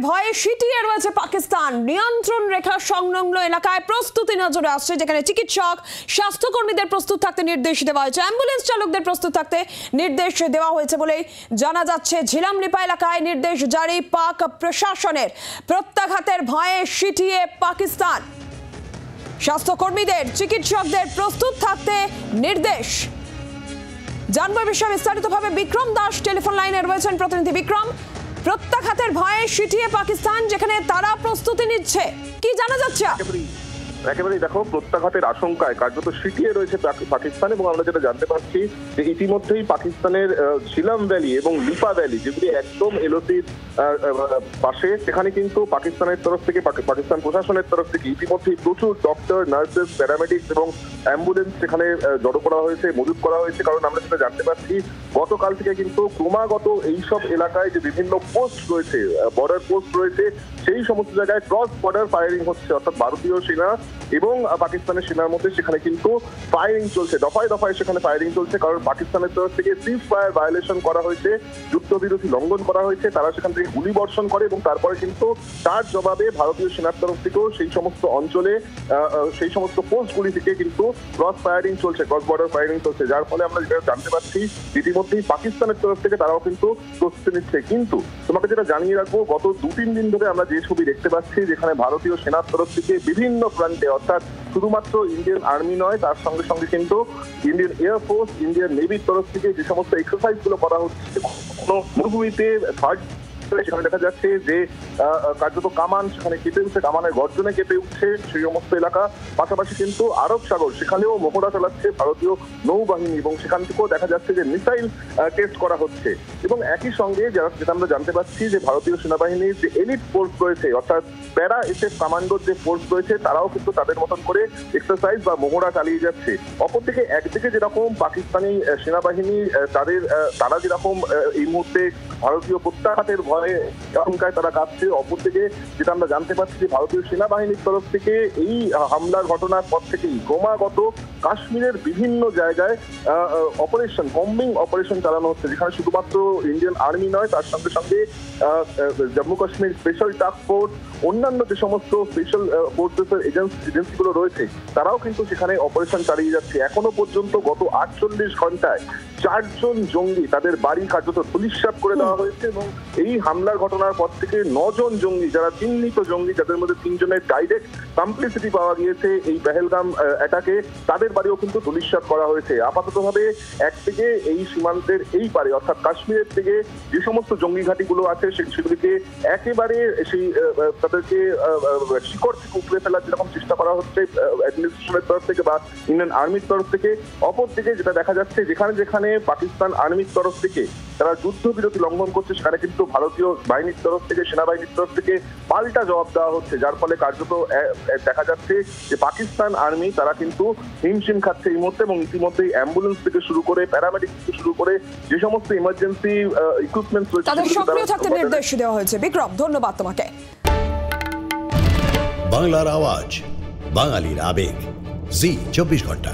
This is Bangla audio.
ভয়ে সিটিয়ে রয়েছে পাকিস্তান। নিয়ন্ত্রণ রেখা সংলগ্ন এলাকায় প্রস্তুতি নজরে আসছে, যেখানে চিকিৎসক স্বাস্থ্যকর্মীদের প্রস্তুত থাকতে নির্দেশ দেওয়া হয়েছে, অ্যাম্বুলেন্স চালকদের প্রস্তুত থাকতে নির্দেশ দেওয়া হয়েছে বলেই জানা যাচ্ছে। ঝিলামলিপা এলাকায় নির্দেশ জারি পাক প্রশাসনের। প্রত্যাঘাতের ভয়ে সিটিয়ে পাকিস্তান। স্বাস্থ্যকর্মীদের চিকিৎসকদের প্রস্তুত থাকতে নির্দেশ। জানবো বিষয়ে বিস্তারিতভাবে বিক্রম দাস টেলিফোন লাইনে রয়েছেন। প্রতিনিধি বিক্রম, প্রত্যাঘাতের ভয়ে সিটিয়ে পাকিস্তান, যেখানে তারা প্রস্তুতি নিচ্ছে, কি জানা যাচ্ছে? একেবারেই দেখো, প্রত্যাঘাতের আশঙ্কায় কার্যত সিটিয়ে রয়েছে পাকিস্তান। এবং আমরা যেটা জানতে পারছি যে ইতিমধ্যেই পাকিস্তানের ঝিলাম ভ্যালি এবং লিপা ভ্যালি, যেগুলি একদম এলওসির পাশে, সেখানে কিন্তু পাকিস্তানের তরফ থেকে, পাকিস্তান প্রশাসনের তরফ থেকে ইতিমধ্যেই প্রচুর ডক্টর, নার্সেস, প্যারামেডিক্স এবং অ্যাম্বুলেন্স সেখানে জড়ো করা হয়েছে, মজুত করা হয়েছে। কারণ আমরা যেটা জানতে পারছি, গতকাল থেকে কিন্তু ক্রমাগত এইসব এলাকায় যে বিভিন্ন পোস্ট রয়েছে, বর্ডার পোস্ট রয়েছে, সেই সমস্ত জায়গায় ক্রস বর্ডার ফায়ারিং হচ্ছে। অর্থাৎ ভারতীয় সেনা এবং পাকিস্তানের সেনার মধ্যে সেখানে কিন্তু ফায়ারিং চলছে, দফায় দফায় সেখানে ফায়ারিং চলছে। কারণ পাকিস্তানের তরফ থেকে সিজ ফায়ার ভায়োলেশন করা হয়েছে, যুদ্ধবিরতি লঙ্ঘন করা হয়েছে। তারা সেখান থেকে গুলি বর্ষণ করে এবং তারপরে কিন্তু তার জবাবে ভারতীয় সেনার তরফ থেকেও সেই সমস্ত অঞ্চলে, সেই সমস্ত পোস্টগুলি থেকে কিন্তু ক্রস ফায়ারিং চলছে, ক্রস বর্ডার ফায়ারিং চলছে। যার ফলে আমরা যেটা জানতে পারছি, ইতিমধ্যেই পাকিস্তানের তরফ থেকে তারাও কিন্তু প্রস্তুতি নিচ্ছে। কিন্তু তোমাকে যেটা জানিয়ে রাখবো, গত 2-3 দিন ধরে আমরা যে ছবি দেখতে পাচ্ছি, যেখানে ভারতীয় সেনার তরফ থেকে বিভিন্ন প্রান্তে, অর্থাৎ শুধুমাত্র ইন্ডিয়ান আর্মি নয়, তার সঙ্গে সঙ্গে কিন্তু ইন্ডিয়ান এয়ারফোর্স, ইন্ডিয়ান নেভির তরফ থেকে যে সমস্ত এক্সারসাইজ গুলো করা হচ্ছে, মরুভূমিতে থার্ড সেখানে দেখা যাচ্ছে যে কার্যত কামান সেখানে কেঁপে উঠছে, কামানের গর্জনে কেঁপে উঠছে সেই সমস্ত এলাকা। পাশাপাশি কিন্তু আরব সাগর, সেখানেও মহড়া চালাচ্ছে ভারতীয় নৌবাহিনী এবং সেখান থেকেও দেখা যাচ্ছে যে মিসাইল টেস্ট করা হচ্ছে। এবং একই সঙ্গে যেটা আমরা জানতে পারছি যে ভারতীয় সেনাবাহিনীর যে এলিট ফোর্স রয়েছে, অর্থাৎ প্যারা এসএফ কমান্ডোর যে ফোর্স রয়েছে, তারাও কিন্তু তাদের মতন করে এক্সারসাইজ বা মহড়া চালিয়ে যাচ্ছে। অপরদিকে একদিকে যেরকম পাকিস্তানি সেনাবাহিনী তারা যেরকম এই মুহূর্তে ভারতীয় প্রত্যাঘাতের ভয়ে আশঙ্কায় তারা কাঁপছে, অপরদিকে যেটা আমরা জানতে পারছি যে ভারতীয় সেনাবাহিনীর তরফ থেকে এই হামলার ঘটনার পর থেকেই ক্রমাগত কাশ্মীরের বিভিন্ন জায়গায় অপারেশন, বম্বিং অপারেশন চালানো হচ্ছে, যেখানে শুধুমাত্র ইন্ডিয়ান আর্মি নয়, তার সঙ্গে সঙ্গে Jammu Kashmir special task force, অন্যান্য যে সমস্ত স্পেশাল ফোর্সেসের এজেন্সিগুলো রয়েছে, তারাও কিন্তু সেখানে অপারেশন চালিয়ে যাচ্ছে। এখনো পর্যন্ত গত 48 ঘন্টায় 4 জন জঙ্গি, তাদের বাড়ি কার্যত পুলিশসাত করে দেওয়া হয়েছে। এবং এই হামলার ঘটনার পর থেকে 9 জন জঙ্গি, যারা চিহ্নিত জঙ্গি, যাদের মধ্যে 3 জনের ডাইরেক্ট কমপ্লিসিটি পাওয়া গিয়েছে এই পেহেলগাম অ্যাটাকে, তাদের বাড়িও কিন্তু পুলিশসাত করা হয়েছে। আপাততভাবে একদিকে এই সীমান্তের এই পারে, অর্থাৎ কাশ্মীরের থেকে যে সমস্ত জঙ্গি ঘাঁটিগুলো আছে, সেগুলিকে একেবারে সেই তাদেরকে শিকড় থেকে উপড়ে ফেলার যেরকম চেষ্টা করা হচ্ছে অ্যাডমিনিস্ট্রেশনের তরফ থেকে বা ইন্ডিয়ান আর্মির তরফ থেকে। অপরদিকে যেটা দেখা যাচ্ছে, যেখানে যেখানে পাকিস্তান আর্মির তরফ থেকে তারা যুদ্ধবিরতি লঙ্ঘন করছে, সেখানে কিন্তু ভারতীয় বাহিনীর তরফ থেকে, সেনাবাহিনীর তরফ থেকে পাল্টা জবাব দেওয়া হচ্ছে। যার ফলে কার্যত দেখা যাচ্ছে যে পাকিস্তান আর্মি তারা কিন্তু হিমশিম খাচ্ছে এই মুহূর্তে। এবং ইতিমধ্যেই অ্যাম্বুলেন্স থেকে শুরু করে, প্যারামেডিক্স থেকে শুরু করে যে সমস্ত ইমার্জেন্সি ইকুইপমেন্টস রয়েছে, তাদের সক্রিয় থাকতে নির্দেশ দেওয়া হয়েছে। বিক্রম, ধন্যবাদ তোমাকে। বাংলার আওয়াজ, বাঙালির আবেগ, জি 24 ঘন্টা।